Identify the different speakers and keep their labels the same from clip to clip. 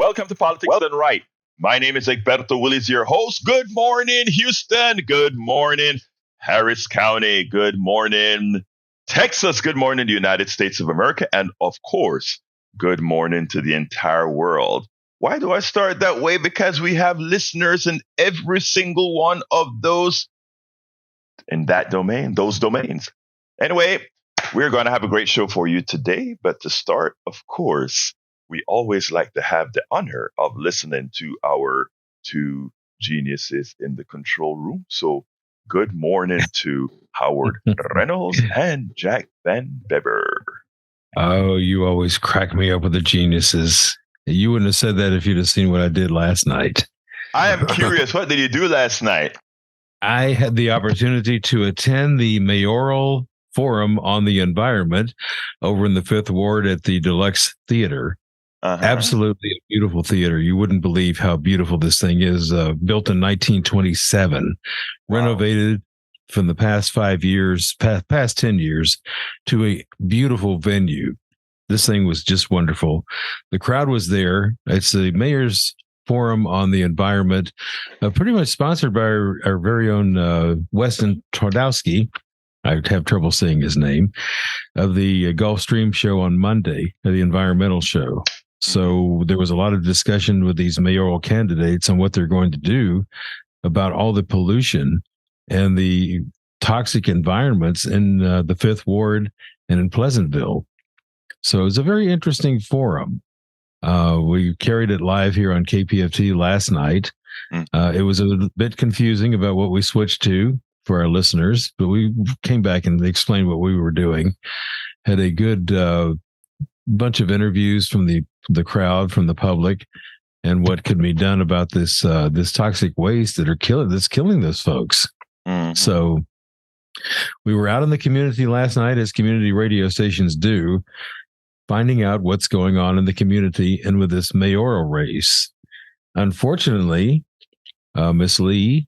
Speaker 1: Welcome to Politics Done Right. My name is Egberto Willis, your host. Good morning, Houston. Good morning, Harris County. Good morning, Texas. Good morning, the United States of America. And of course, good morning to the entire world. Why do I start that way? Because we have listeners in every single one of those in that domain, those domains. Anyway, we're going to have a great show for you today. But to start, of course, we always like to have the honor of listening to our two geniuses in the control room. So good morning to Howard Reynolds and Jack Van Beber.
Speaker 2: Oh, you always crack me up with the geniuses. You wouldn't have said that if you'd have seen what I did last night.
Speaker 1: I am curious. What did you do last night?
Speaker 2: I had the opportunity to attend the mayoral forum on the environment over in the Fifth Ward at the Deluxe Theater. Absolutely a beautiful theater. You wouldn't believe how beautiful this thing is. Built in 1927, renovated from the past 5 years, past 10 years, to a beautiful venue. This thing was just wonderful. The crowd was there. It's the mayor's forum on the environment, pretty much sponsored by our very own Weston Twardowski. I have trouble saying his name, of the Gulfstream show on Monday, the environmental show. So there was a lot of discussion with these mayoral candidates on what they're going to do about all the pollution and the toxic environments in the Fifth Ward and in Pleasantville. So it was a very interesting forum. We carried it live here on KPFT last night. It was a bit confusing about what we switched to for our listeners, but we came back and explained what we were doing. Had a good bunch of interviews from the crowd, from the public, and what could be done about this toxic waste that's killing those folks. So we were out in the community last night, as community radio stations do, finding out what's going on in the community and with this mayoral race. Unfortunately, Miss Lee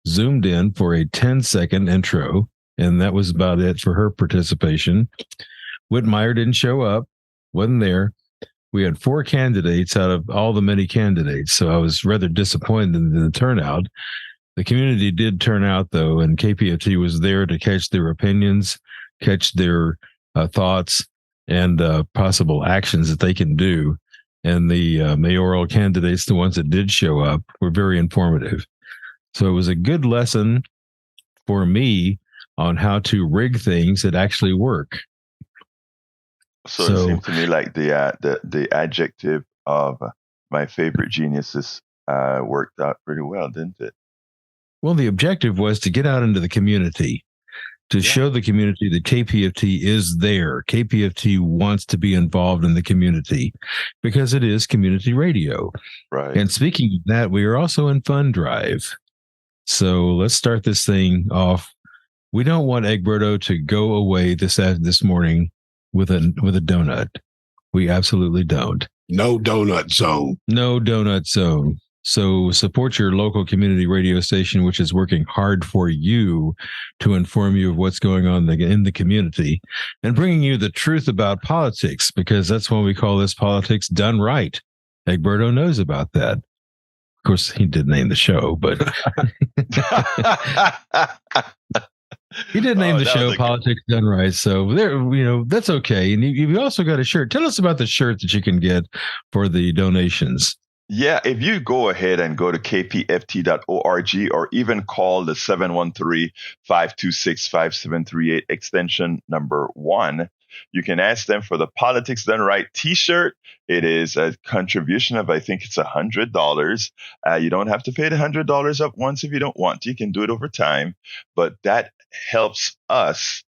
Speaker 2: zoomed in for a 10-second intro, and that was about it for her participation. Whitmire didn't show up, wasn't there. We had 4 candidates out of all the many candidates, so I was rather disappointed in the turnout. The community did turn out, though, and KPFT was there to catch their opinions, catch their thoughts, and possible actions that they can do. And the mayoral candidates, the ones that did show up, were very informative. So it was a good lesson for me on how to rig things that actually work.
Speaker 1: So it seemed to me like the adjective of my favorite geniuses worked out pretty well, didn't it?
Speaker 2: Well, the objective was to get out into the community, to show the community that KPFT is there. KPFT wants to be involved in the community because it is community radio.
Speaker 1: Right.
Speaker 2: And speaking of that, we are also in Fund Drive. So let's start this thing off. We don't want Egberto to go away this morning with a donut. We absolutely don't.
Speaker 3: No donut zone.
Speaker 2: No donut zone. So support your local community radio station, which is working hard for you to inform you of what's going on in the community and bringing you the truth about politics, because that's when we call this Politics Done Right. Egberto knows about that. Of course, he did name the show, but he did name the show Politics Done Right. So there, that's okay. And you also got a shirt. Tell us about the shirt that you can get for the donations.
Speaker 1: Yeah, if you go ahead and go to kpft.org or even call the 713-526-5738 extension number 1, you can ask them for the Politics Done Right t-shirt. It is a contribution of, I think it's $100. You don't have to pay the $100 up once if you don't want to. You can do it over time, but that helps us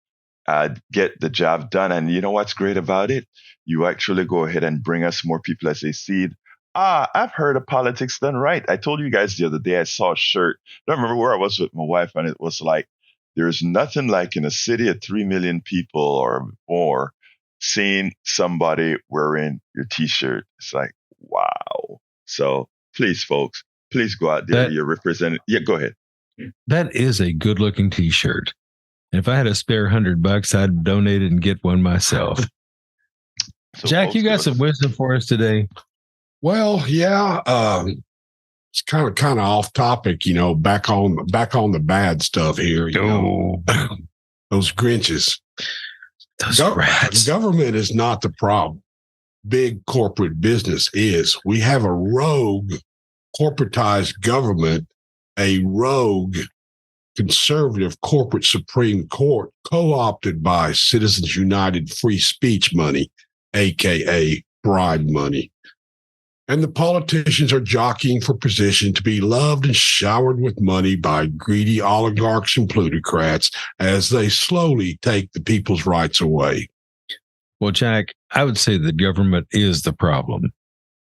Speaker 1: get the job done. And you know what's great about it? You actually go ahead and bring us more people as they see it. I've heard of Politics Done Right. I told you guys the other day I saw a shirt. I don't remember where I was with my wife, and it was like, there's nothing like in a city of 3 million people or more seeing somebody wearing your t-shirt. It's like, wow. So please, folks, please go out there. You're representing. Yeah, go ahead.
Speaker 2: That is a good looking t-shirt. And if I had a spare $100, I'd donate it and get one myself. So Jack, you got some wisdom for us today?
Speaker 3: Well, yeah, it's kind of off topic, back on the bad stuff here. Those Grinches.
Speaker 2: Those rats.
Speaker 3: Government is not the problem. Big corporate business is. We have a rogue corporatized government, a rogue conservative corporate Supreme Court co-opted by Citizens United free speech money, aka bribe money. And the politicians are jockeying for position to be loved and showered with money by greedy oligarchs and plutocrats as they slowly take the people's rights away.
Speaker 2: Well, Jack, I would say the government is the problem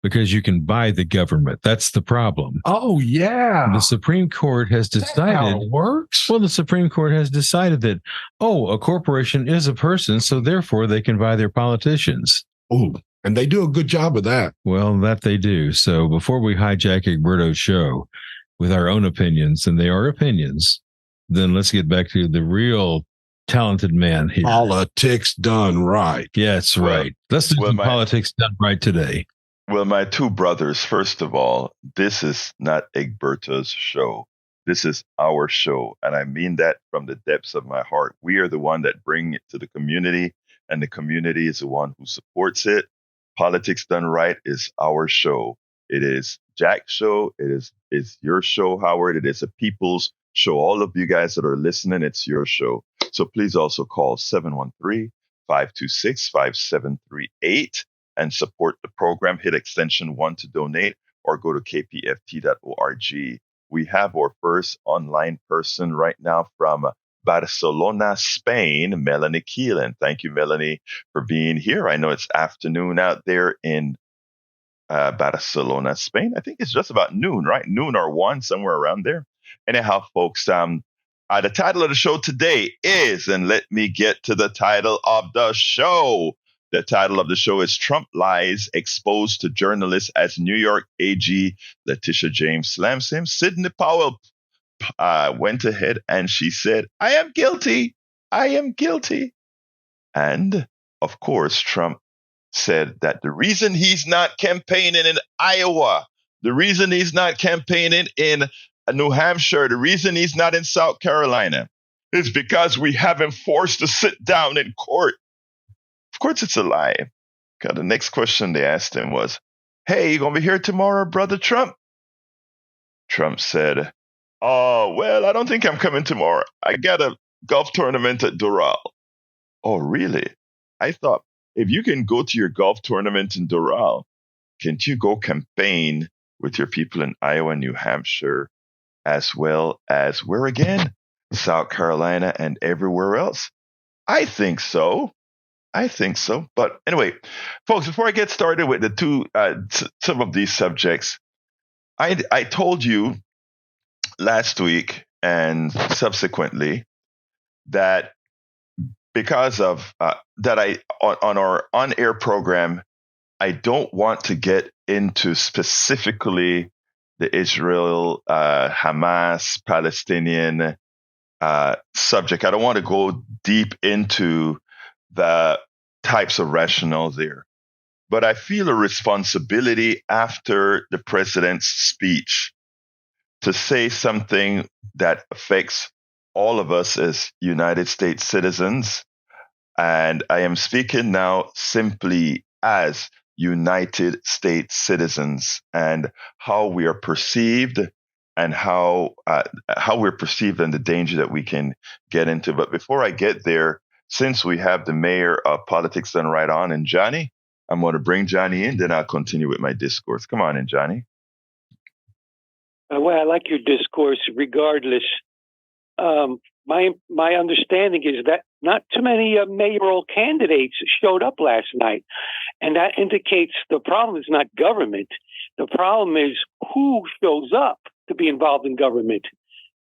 Speaker 2: because you can buy the government. That's the problem.
Speaker 3: Oh, yeah.
Speaker 2: The Supreme Court has decided.
Speaker 3: How it works?
Speaker 2: Well, the Supreme Court has decided that, a corporation is a person, so therefore they can buy their politicians.
Speaker 3: Oh, and they do a good job of that.
Speaker 2: Well, that they do. So before we hijack Egberto's show with our own opinions, and they are opinions, then let's get back to the real talented man here.
Speaker 3: Politics done right.
Speaker 2: Yes, right. Let's do some politics done right today.
Speaker 1: Well, my two brothers, first of all, this is not Egberto's show. This is our show. And I mean that from the depths of my heart. We are the one that bring it to the community, and the community is the one who supports it. Politics Done Right is our show. It is Jack's show. It is your show, Howard. It is a people's show. All of you guys that are listening, it's your show. So please also call 713-526-5738 and support the program. Hit extension 1 to donate or go to kpft.org. We have our first online person right now from Barcelona, Spain, Melanie Keelan. Thank you, Melanie, for being here. I know it's afternoon out there in Barcelona, Spain. I think it's just about noon, right? Noon or 1, somewhere around there. Anyhow, folks, the title of the show today is, and let me get to the title of the show. The title of the show is Trump Lies Exposed to Journalists as New York AG Letitia James slams him. Sidney Powell went ahead and she said, I am guilty. I am guilty. And of course, Trump said that the reason he's not campaigning in Iowa, the reason he's not campaigning in New Hampshire, the reason he's not in South Carolina is because we have him forced to sit down in court. Of course, it's a lie. The next question they asked him was, hey, you going to be here tomorrow, Brother Trump? Trump said, oh, well, I don't think I'm coming tomorrow. I got a golf tournament at Doral. Oh, really? I thought, if you can go to your golf tournament in Doral, can't you go campaign with your people in Iowa and New Hampshire, as well as where again? South Carolina and everywhere else? I think so. But anyway, folks, before I get started with some of these subjects, I told you last week and subsequently that because of that on our on-air program, I don't want to get into specifically the Israel, Hamas, Palestinian subject. I don't want to go deep into the types of rationale there. But I feel a responsibility after the president's speech to say something that affects all of us as United States citizens. And I am speaking now simply as United States citizens and how we are perceived and how we're perceived and the danger that we can get into. But before I get there, since we have the mayor of Politics Done Right on and Johnny, I'm going to bring Johnny in, then I'll continue with my discourse. Come on in, Johnny.
Speaker 4: Well, I like your discourse regardless. My understanding is that not too many mayoral candidates showed up last night. And that indicates the problem is not government. The problem is who shows up to be involved in government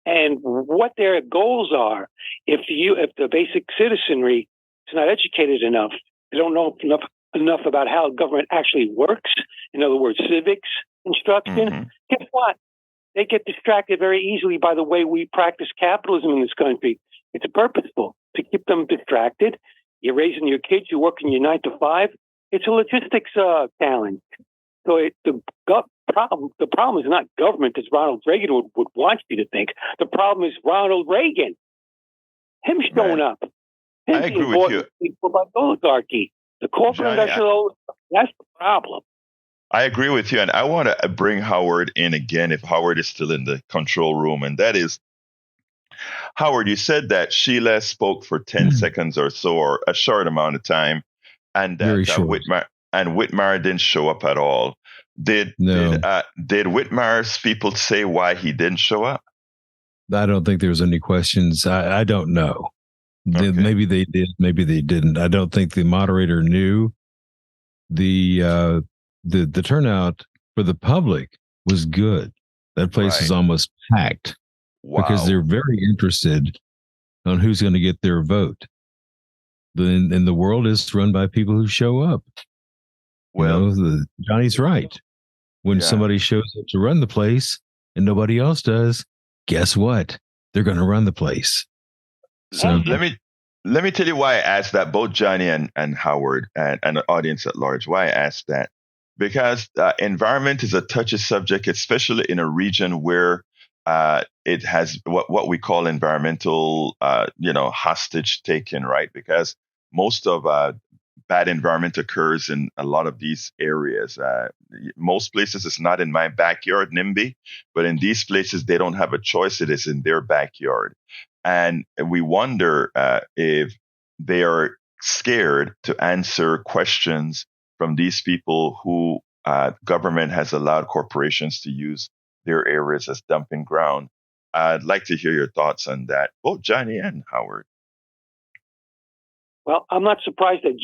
Speaker 4: and what their goals are. If the basic citizenry is not educated enough, they don't know enough about how government actually works. In other words, civics instruction. Guess what? They get distracted very easily by the way we practice capitalism in this country. It's purposeful to keep them distracted. You're raising your kids, you're working your 9 to 5. It's a logistics challenge. So the problem is not government, as Ronald Reagan would want you to think. The problem is Ronald Reagan, him showing up. Him
Speaker 1: I agree with you.
Speaker 4: By oligarchy, the corporate industrial, that's the problem.
Speaker 1: I agree with you. And I want to bring Howard in again, if Howard is still in the control room. And that is, Howard, you said that Sheila spoke for 10 seconds or so, or a short amount of time, and that Whitmire didn't show up at all. Did Whitmire's people say why he didn't show up?
Speaker 2: I don't think there was any questions. I don't know. Okay. Maybe they did, maybe they didn't. I don't think the moderator knew. The turnout for the public was good. That place is almost packed because they're very interested on who's going to get their vote. And the world is run by people who show up. Well, Johnny's right. When somebody shows up to run the place and nobody else does, guess what? They're going to run the place. So
Speaker 1: let me tell you why I asked that, both Johnny and Howard and the audience at large. Why I asked that, because environment is a touchy subject, especially in a region where it has what we call environmental, hostage taking, right? Because most of bad environment occurs in a lot of these areas. Most places it's not in my backyard, NIMBY, but in these places they don't have a choice. It is in their backyard. And we wonder if they are scared to answer questions from these people who government has allowed corporations to use their areas as dumping ground. I'd like to hear your thoughts on that, both Johnny and Howard.
Speaker 4: Well, I'm not surprised that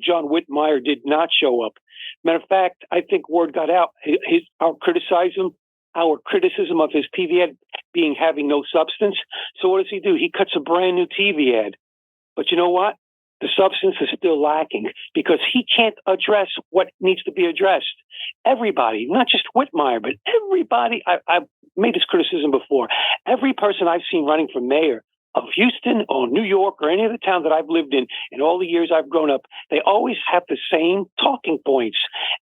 Speaker 4: John Whitmire did not show up. Matter of fact, I think word got out. Our criticism of his TV ad having no substance. So what does he do? He cuts a brand new TV ad. But you know what? The substance is still lacking because he can't address what needs to be addressed. Everybody, not just Whitmire, but everybody. I've made this criticism before. Every person I've seen running for mayor of Houston or New York or any other town that I've lived in all the years I've grown up, they always have the same talking points.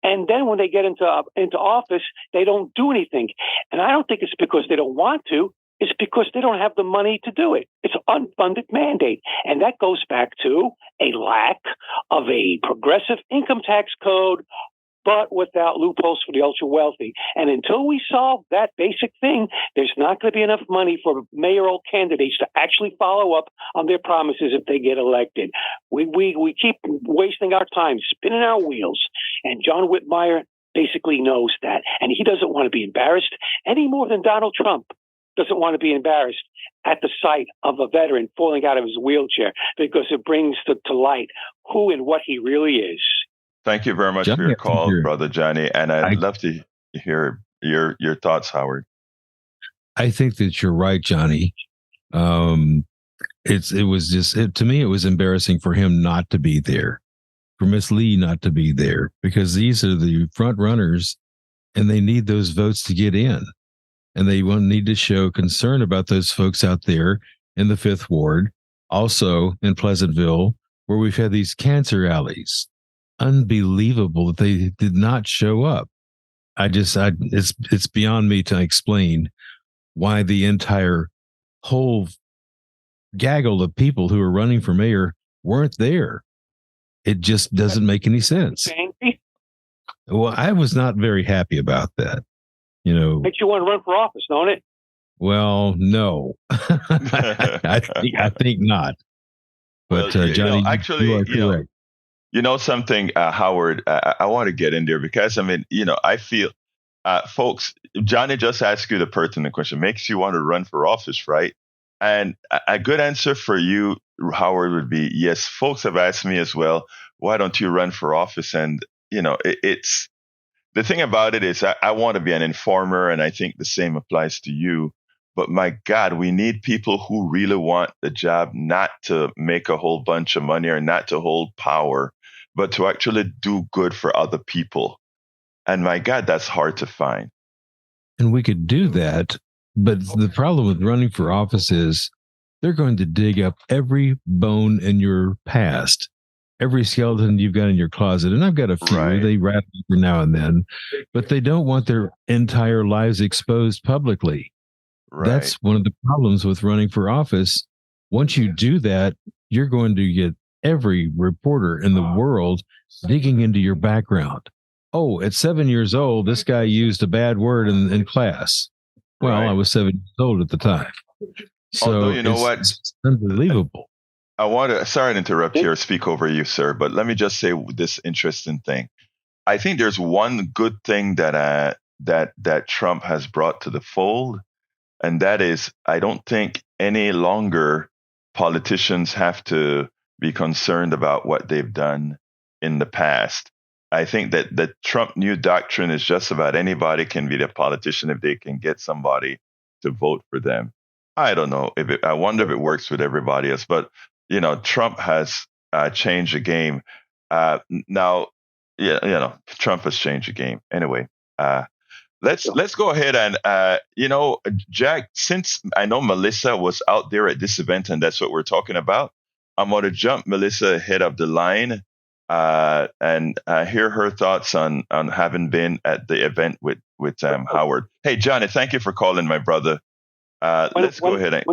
Speaker 4: And then when they get into office, they don't do anything. And I don't think it's because they don't want to. It's because they don't have the money to do it. It's an unfunded mandate. And that goes back to a lack of a progressive income tax code, but without loopholes for the ultra wealthy. And until we solve that basic thing, there's not going to be enough money for mayoral candidates to actually follow up on their promises if they get elected. We keep wasting our time spinning our wheels. And John Whitmire basically knows that. And he doesn't want to be embarrassed any more than Donald Trump doesn't want to be embarrassed at the sight of a veteran falling out of his wheelchair, because it brings to light who and what he really is.
Speaker 1: Thank you very much for your call, Brother Johnny. And I'd love to hear your thoughts, Howard.
Speaker 2: I think that you're right, Johnny. To me, it was embarrassing for him not to be there, for Miss Lee not to be there, because these are the front runners and they need those votes to get in. And they will need to show concern about those folks out there in the 5th Ward, also in Pleasantville, where we've had these cancer alleys. Unbelievable that they did not show up. It's beyond me to explain why the entire whole gaggle of people who are running for mayor weren't there. It just doesn't make any sense. Well, I was not very happy about that.
Speaker 4: Makes you want to run for office, don't it?
Speaker 2: Well, no, I think not. But Johnny,
Speaker 1: something, Howard, I want to get in there because I feel, folks, Johnny just asked you the pertinent question. Makes you want to run for office, right? And a good answer for you, Howard, would be yes. Folks have asked me as well, why don't you run for office? And it's. The thing about it is I want to be an informer, and I think the same applies to you. But my God, we need people who really want the job, not to make a whole bunch of money or not to hold power, but to actually do good for other people. And my God, that's hard to find.
Speaker 2: And we could do that. But the problem with running for office is they're going to dig up every bone in your past every skeleton you've got in your closet, and I've got a few.
Speaker 1: Right.
Speaker 2: They rattle every now and then, but they don't want their entire lives exposed publicly.
Speaker 1: Right.
Speaker 2: That's one of the problems with running for office. Once you do that, you're going to get every reporter in the world digging into your background. Oh, at 7 years old, this guy used a bad word in class. Well,
Speaker 1: Right.
Speaker 2: I was 7 years old at the time. So
Speaker 1: Although, you know what?
Speaker 2: It's unbelievable.
Speaker 1: I want to, sorry to interrupt you or speak over you, sir, but let me just say this interesting thing. I think there's one good thing that Trump has brought to the fold, and that is I don't think any longer politicians have to be concerned about what they've done in the past. I think that the Trump new doctrine is just about anybody can be the politician if they can get somebody to vote for them. I don't know I wonder if it works with everybody else, but you know, Trump has changed the game. Now, yeah, you know, Trump has changed the game. Anyway, let's go ahead and you know, Jack. Since I know Melissa was out there at this event, and that's what we're talking about, I'm going to jump Melissa ahead of the line and hear her thoughts on having been at the event with Howard. Hey, Johnny, thank you for calling, my brother. Let's go ahead.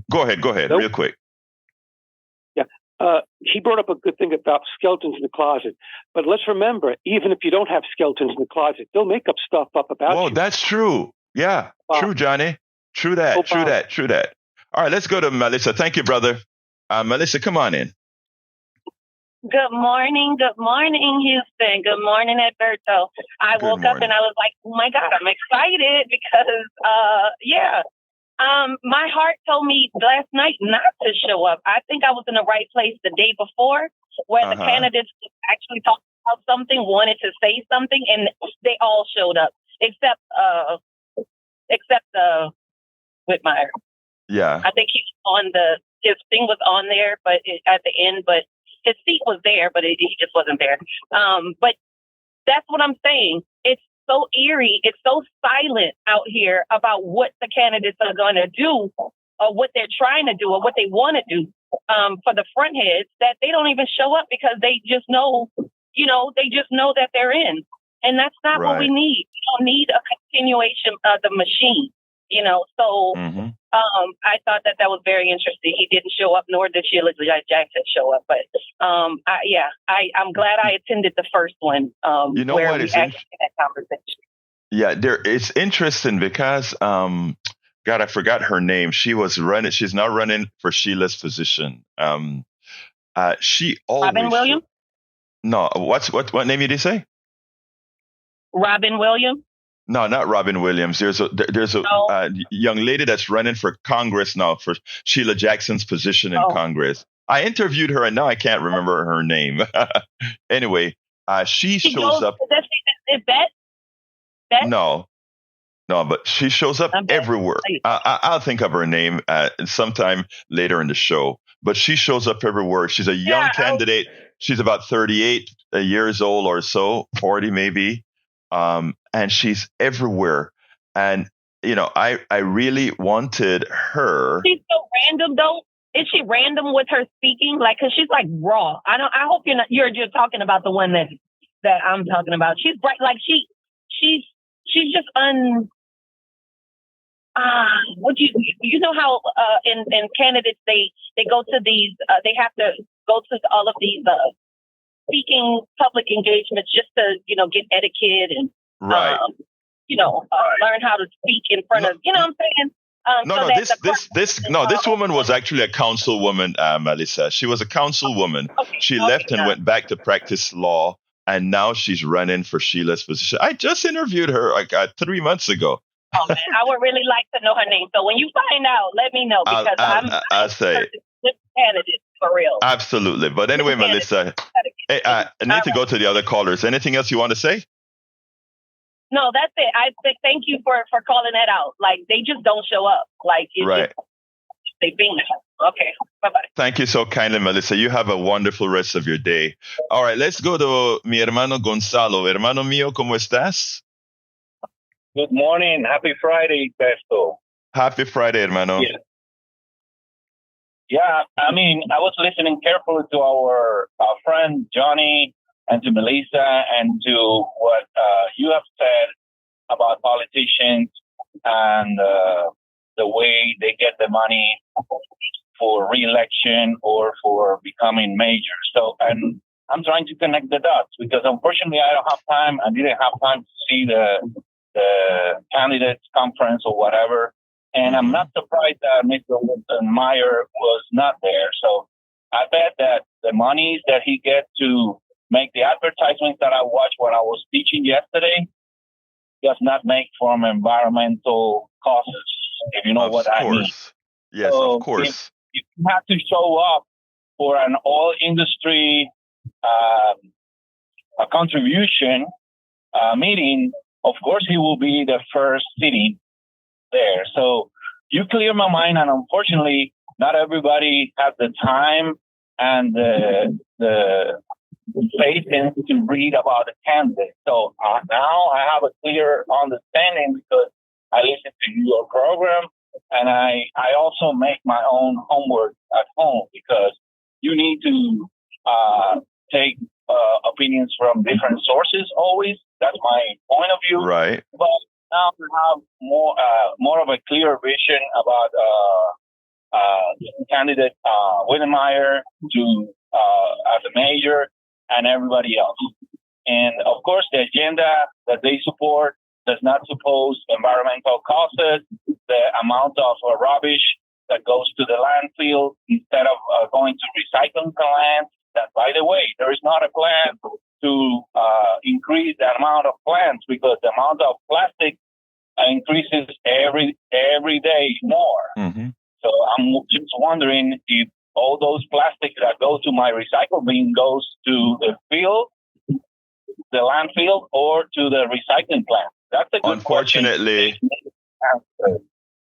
Speaker 1: Go ahead,
Speaker 4: Nope.
Speaker 1: real quick.
Speaker 4: He brought up a good thing about skeletons in the closet. But let's remember, even if you don't have skeletons in the closet, they'll make up stuff up about you.
Speaker 1: Oh, that's true. Yeah, true, Johnny. True that. All right, let's go to Melissa. Thank you, brother. Melissa, come on in.
Speaker 5: Good morning, Houston. Good morning, Alberto. I woke up and I was like, oh my God, I'm excited because, my heart told me last night not to show up. I think I was in the right place the day before where the candidates actually talked about something, wanted to say something, and they all showed up except Whitmire.
Speaker 1: Yeah.
Speaker 5: I think his thing was on there, but at the end, but his seat was there, but he just wasn't there. But that's what I'm saying. It's so eerie. It's so silent out here about what the candidates are going to do or what they're trying to do or what they want to do for the front heads that they don't even show up because they just know, they just know that they're in. And that's not what we need. We don't need a continuation of the machine, So I thought that was very interesting. He didn't show up, nor did Sheila Jackson show up. But I'm glad I attended the first one. Where we actually had that conversation.
Speaker 1: Yeah, it's interesting because God, I forgot her name. She was running. She's now running for Sheila's position. She always
Speaker 5: Robin Williams.
Speaker 1: No, what name did you say?
Speaker 5: Robin Williams.
Speaker 1: No, not Robin Williams. There's a young lady that's running for Congress now for Sheila Jackson's position in Congress. I interviewed her and now I can't remember her name. Anyway, she shows up.
Speaker 5: Is that?
Speaker 1: No, but she shows up everywhere. I'll think of her name sometime later in the show. But she shows up everywhere. She's a young candidate. She's about 38 years old or so, 40 maybe. And she's everywhere. And, I really wanted her.
Speaker 5: She's so random though. Is she random with her speaking? Like, cause she's like raw. I hope you're talking about the one that I'm talking about. She's bright. Like she's just what you know how, in candidates, they go to these, they have to go to all of these, speaking public engagements just to, get etiquette and, learn how to speak in front of, what I'm saying?
Speaker 1: This woman was actually a councilwoman, Melissa. She was a councilwoman. She left and went back to practice law, and now she's running for Sheila's position. I just interviewed her like 3 months ago.
Speaker 5: Oh man, I would really like to know her name. So when you find out, let me know because
Speaker 1: I'll say
Speaker 5: this candidate for real.
Speaker 1: Absolutely. But anyway, Melissa, I need to go to the other callers. Anything else you want to say?
Speaker 5: No, that's it. I thank you for calling that out. Like, they just don't show up. Like, they being okay. Bye-bye.
Speaker 1: Thank you so kindly, Melissa. You have a wonderful rest of your day. All right, let's go to mi hermano Gonzalo. Hermano mío, ¿cómo estás?
Speaker 6: Good morning. Happy Friday, Besto.
Speaker 1: Happy Friday, hermano.
Speaker 6: Yeah, I mean, I was listening carefully to our friend Johnny and to Melissa and to what you have said about politicians and the way they get the money for re-election or for becoming mayor. So, and I'm trying to connect the dots because unfortunately I don't have time. I didn't have time to see the candidates conference or whatever. And I'm not surprised that Mr. Meyer was not there. So I bet that the monies that he gets to make the advertisements that I watched when I was teaching yesterday does not make from environmental causes, if you know what I mean.
Speaker 1: Yes,
Speaker 6: so
Speaker 1: of course.
Speaker 6: If you have to show up for an all industry a contribution meeting, of course he will be the first city there. So you clear my mind, and unfortunately, not everybody has the time and the patience to read about the candidate. So now I have a clear understanding because I listen to your program, and I also make my own homework at home because you need to take opinions from different sources always. That's my point of view.
Speaker 1: Right.
Speaker 6: But now we have more of a clear vision about candidate Wittenmeyer to as a mayor and everybody else. And of course, the agenda that they support does not suppose environmental causes, the amount of rubbish that goes to the landfill instead of going to recycling plants. That, by the way, there is not a plan to increase the amount of plants because the amount of plastic increases every day more. Mm-hmm. So I'm just wondering if all those plastics that go to my recycle bin goes to the field, the landfill, or to the recycling plant. That's a good
Speaker 1: Unfortunately,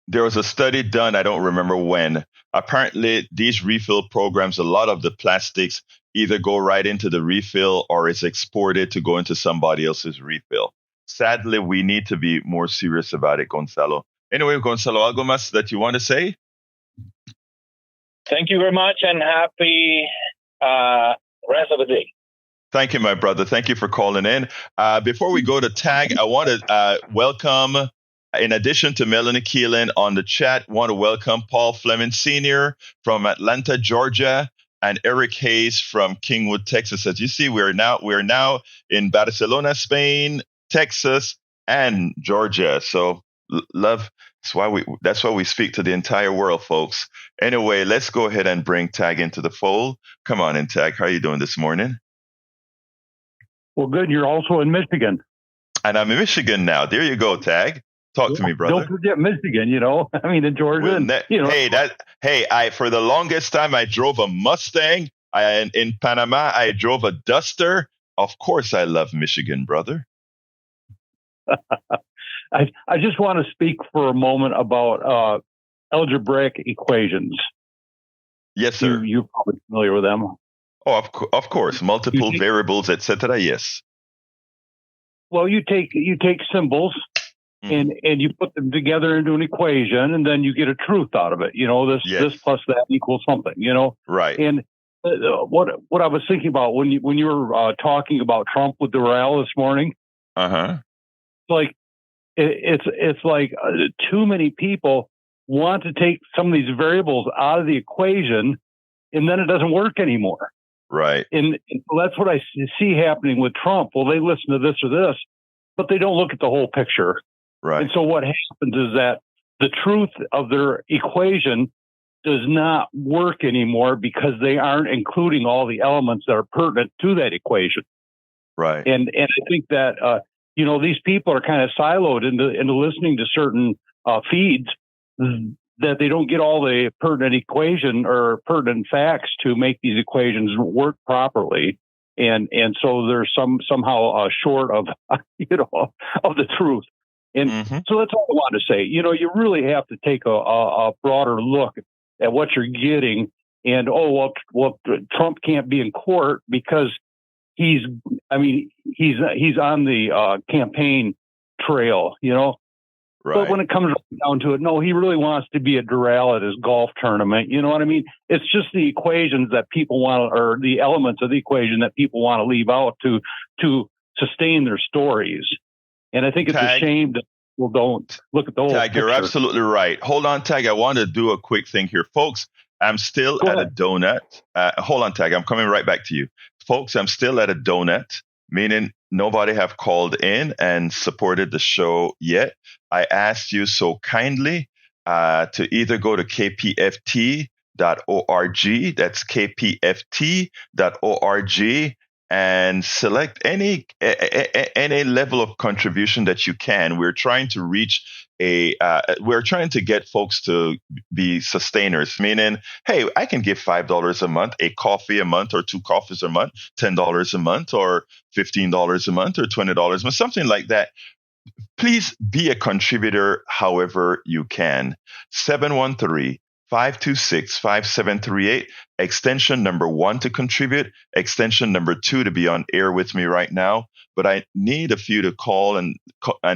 Speaker 1: there was a study done, I don't remember when. Apparently, these refill programs, a lot of the plastics either go right into the refill or is exported to go into somebody else's refill. Sadly, we need to be more serious about it, Gonzalo. Anyway, Gonzalo, algo más that you want to say?
Speaker 6: Thank you very much and happy rest of the day.
Speaker 1: Thank you, my brother. Thank you for calling in. Before we go to tag, I want to welcome, in addition to Melanie Keelan on the chat, want to welcome Paul Fleming Sr. from Atlanta, Georgia, and Eric Hayes from Kingwood, Texas. As you see, we're now in Barcelona, Spain, Texas, and Georgia. So love. That's why we speak to the entire world, folks. Anyway, let's go ahead and bring Tag into the fold. Come on in, Tag. How are you doing this morning?
Speaker 7: Well, good. You're also in Michigan.
Speaker 1: And I'm in Michigan now. There you go, Tag. Talk to me, brother.
Speaker 7: Don't forget Michigan, I mean, in Georgia.
Speaker 1: Hey, for the longest time, I drove a Mustang. In Panama, I drove a Duster. Of course, I love Michigan, brother.
Speaker 7: I just want to speak for a moment about algebraic equations.
Speaker 1: Yes, sir.
Speaker 7: You're probably familiar with them.
Speaker 1: Oh, of course. Multiple variables, etc. Yes.
Speaker 7: Well, you take symbols and you put them together into an equation, and then you get a truth out of it. This plus that equals something.
Speaker 1: Right.
Speaker 7: And what I was thinking about when you were talking about Trump with the rally this morning. It's like too many people want to take some of these variables out of the equation, and then it doesn't work anymore.
Speaker 1: Right.
Speaker 7: And that's what I see happening with Trump. Well, they listen to this or this, but they don't look at the whole picture.
Speaker 1: Right.
Speaker 7: And so what happens is that the truth of their equation does not work anymore because they aren't including all the elements that are pertinent to that equation.
Speaker 1: Right.
Speaker 7: And I think that these people are kind of siloed into listening to certain feeds that they don't get all the pertinent equation or pertinent facts to make these equations work properly. And so they're somehow short of, of the truth. And so that's all I want to say. You really have to take a broader look at what you're getting. And, Trump can't be in court because he's on the campaign trail,
Speaker 1: Right.
Speaker 7: But when it comes down to it, no, he really wants to be at Doral at his golf tournament. You know what I mean? It's just the equations that people want, or the elements of the equation that people want to leave out to sustain their stories. And I think it's a shame that people don't look at the whole
Speaker 1: Tag,
Speaker 7: picture.
Speaker 1: you're absolutely right. Hold on, Tag. I want to do a quick thing here. Folks, I'm still at a donut. Hold on, Tag. I'm coming right back to you. Folks, I'm still at a donut, meaning nobody have called in and supported the show yet. I asked you so kindly to either go to kpft.org, that's kpft.org, and select any level of contribution that you can. We're trying to reach we're trying to get folks to be sustainers, meaning, hey, I can give $5 a month, a coffee a month, or 2 coffees a month, $10 a month, or $15 a month, or $20 a month, something like that. Please be a contributor however you can. 713-526-5738, extension number 1 to contribute, extension number 2 to be on air with me right now. But I need a few to call and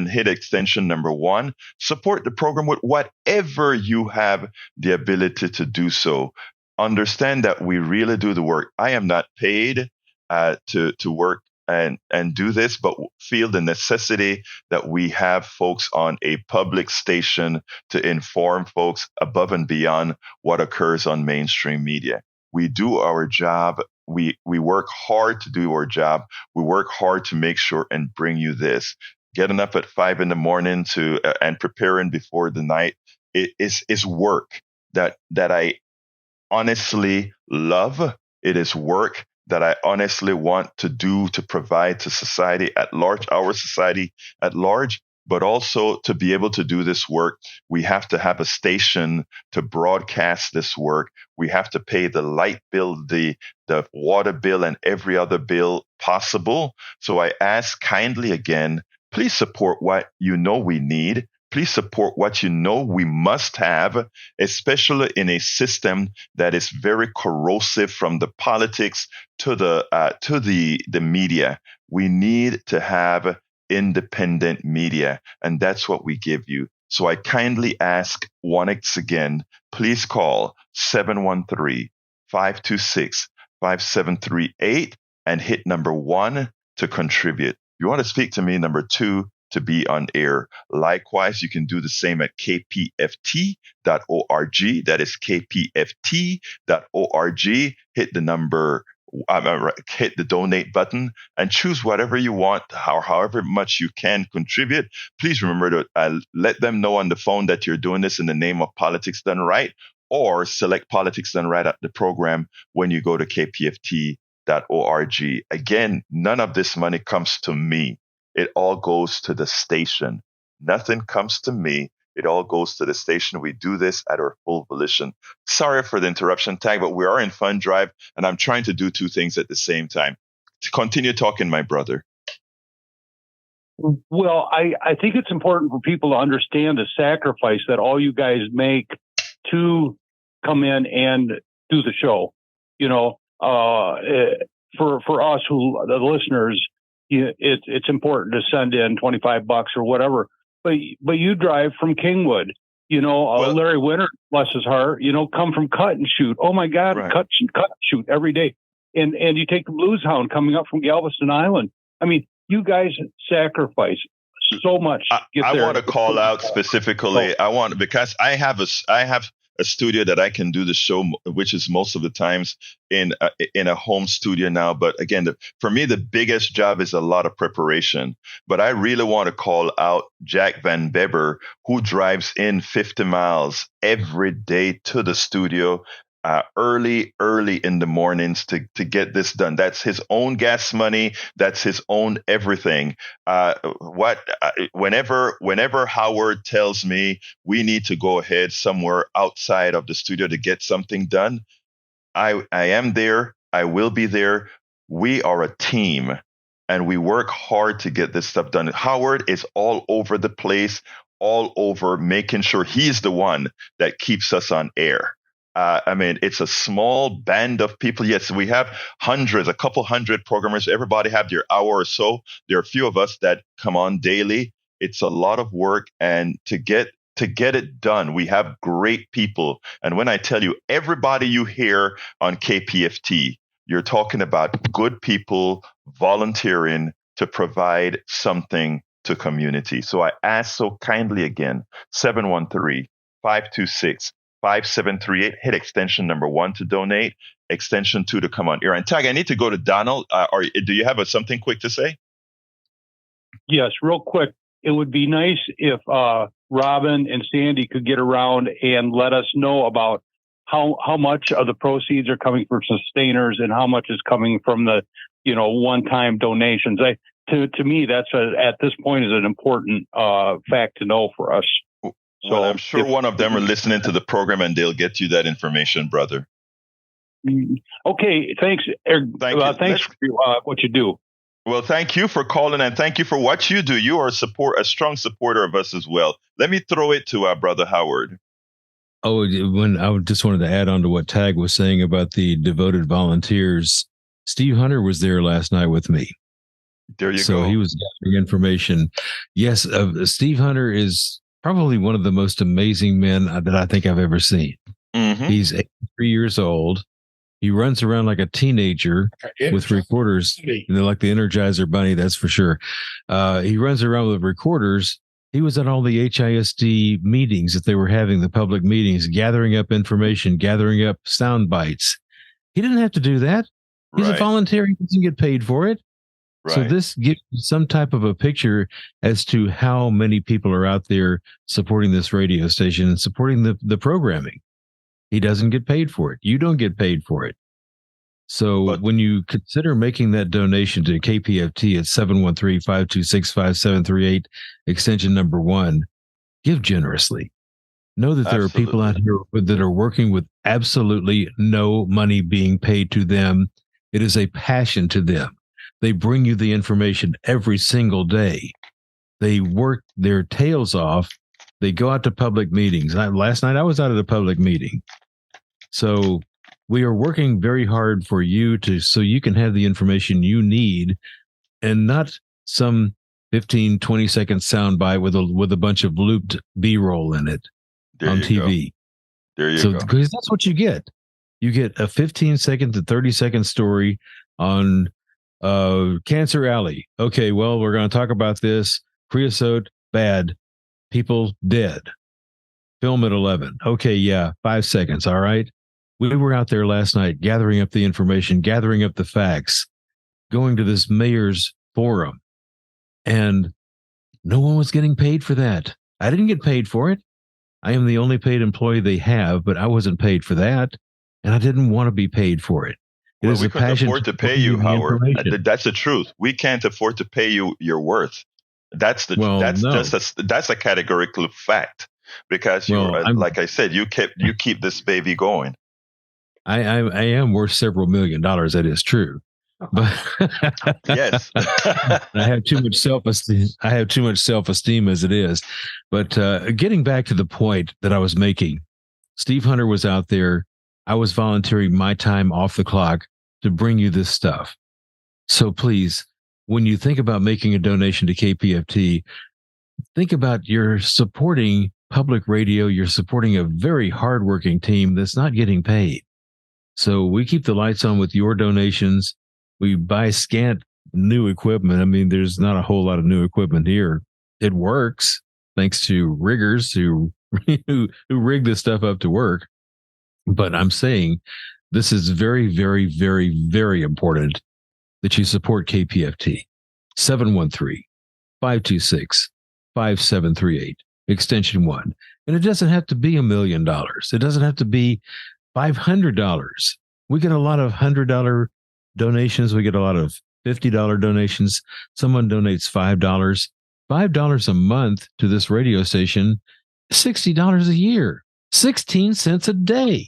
Speaker 1: hit extension number 1. Support the program with whatever you have the ability to do so. Understand that we really do the work. I am not paid to work and do this, but feel the necessity that we have folks on a public station to inform folks above and beyond what occurs on mainstream media. We do our job. We work hard to do our job. We work hard to make sure and bring you this. Getting up at 5 a.m. and preparing before the night is work that I honestly love. It is work that I honestly want to do to provide to society at large, our society at large, but also to be able to do this work, we have to have a station to broadcast this work. We have to pay the light bill, the water bill, and every other bill possible. So I ask kindly again, please support what you know we need. Please support what you know we must have, especially in a system that is very corrosive from the politics to the media. We need to have independent media, and that's what we give you. So I kindly ask once again, please call 713-526-5738 and hit number 1 to contribute. You want to speak to me, number 2, to be on air. Likewise, you can do the same at kpft.org. That is kpft.org. Hit the donate button and choose whatever you want, or however much you can contribute. Please remember to let them know on the phone that you're doing this in the name of Politics Done Right, or select Politics Done Right at the program when you go to kpft.org. Again, none of this money comes to me. It all goes to the station. Nothing comes to me. It all goes to the station. We do this at our full volition. Sorry for the interruption, Tag, but we are in fund drive, and I'm trying to do 2 things at the same time. To continue talking, my brother.
Speaker 7: Well, I think it's important for people to understand the sacrifice that all you guys make to come in and do the show. You know, for us, the listeners, it's important to send in $25 or whatever, but you drive from Kingwood, Larry Winter, bless his heart, come from Cut and Shoot. Oh my God, right. Cut and Shoot every day. And you take the Blues Hound coming up from Galveston Island. I mean, you guys sacrifice so much.
Speaker 1: I want to call out specifically. Because I have a studio that I can do the show, which is most of the times in a home studio now. But again, for me, the biggest job is a lot of preparation. But I really want to call out Jack Van Beber, who drives in 50 miles every day to the studio early in the mornings to get this done. That's his own gas money. That's his own everything. Whenever Howard tells me we need to go ahead somewhere outside of the studio to get something done, I am there. I will be there. We are a team, and we work hard to get this stuff done. Howard is all over the place, all over making sure he's the one that keeps us on air. It's a small band of people. Yes, we have a couple hundred programmers. Everybody have their hour or so. There are a few of us that come on daily. It's a lot of work, and to get it done, we have great people. And when I tell you, everybody you hear on KPFT, you're talking about good people volunteering to provide something to community. So I ask so kindly again, 713-526-5738. Hit extension number 1 to donate, extension 2 to come on air. And Tag, I need to go to Donald. Or do you have something quick to say?
Speaker 7: Yes, real quick. It would be nice if Robin and Sandy could get around and let us know about how much of the proceeds are coming from sustainers and how much is coming from the, one-time donations. To me, that's at this point is an important fact to know for us.
Speaker 1: So I'm sure one of them are listening to the program, and they'll get you that information, brother.
Speaker 7: Okay, thanks. Thanks for what you do.
Speaker 1: Well, thank you for calling, and thank you for what you do. You are a strong supporter of us as well. Let me throw it to our brother Howard.
Speaker 2: Oh, when I just wanted to add on to what Tag was saying about the devoted volunteers. Steve Hunter was there last night with me.
Speaker 1: There you go.
Speaker 2: So he was gathering information. Yes, Steve Hunter is probably one of the most amazing men that I think I've ever seen. Mm-hmm. He's 83 years old. He runs around like a teenager with recorders, like the Energizer Bunny, that's for sure. He runs around with recorders. He was at all the HISD meetings that they were having, the public meetings, gathering up information, gathering up sound bites. He didn't have to do that. He's a volunteer. He doesn't get paid for it. Right. So this gives you some type of a picture as to how many people are out there supporting this radio station and supporting the programming. He doesn't get paid for it. You don't get paid for it. So when you consider making that donation to KPFT at 713-526-5738, extension number 1, give generously. Know that there are people out here that are working with absolutely no money being paid to them. It is a passion to them. They bring you the information every single day. They work their tails off. They go out to public meetings. Last night I was out at a public meeting. So we are working very hard for you so you can have the information you need, and not some 15, 20-second soundbite with a bunch of looped B-roll in it on TV.
Speaker 1: There you go.
Speaker 2: Because that's what you get. You get a 15-second to 30-second story on Cancer Alley. Okay, well, we're going to talk about this. Creosote, bad. People dead. Film at 11. Okay, yeah, 5 seconds. All right. We were out there last night gathering up the information, gathering up the facts, going to this mayor's forum, and no one was getting paid for that. I didn't get paid for it. I am the only paid employee they have, but I wasn't paid for that, and I didn't want to be paid for it.
Speaker 1: We couldn't afford to pay you, Howard. That's the truth. We can't afford to pay you your worth. That's a categorical fact, because like I said, you keep this baby going.
Speaker 2: I am worth several $1 million. That is true. But
Speaker 1: yes,
Speaker 2: I have too much self-esteem. As it is. But getting back to the point that I was making, Steve Hunter was out there. I was volunteering my time off the clock to bring you this stuff. So please, when you think about making a donation to KPFT, think about you're supporting public radio. You're supporting a very hardworking team that's not getting paid. So we keep the lights on with your donations. We buy scant new equipment. I mean, there's not a whole lot of new equipment here. It works thanks to riggers who rig this stuff up to work. But I'm saying this is very, very, very, very important that you support KPFT. 713-526-5738, extension 1. And it doesn't have to be $1 million. It doesn't have to be $500. We get a lot of $100 donations. We get a lot of $50 donations. Someone donates $5. $5 a month to this radio station, $60 a year, 16 cents a day.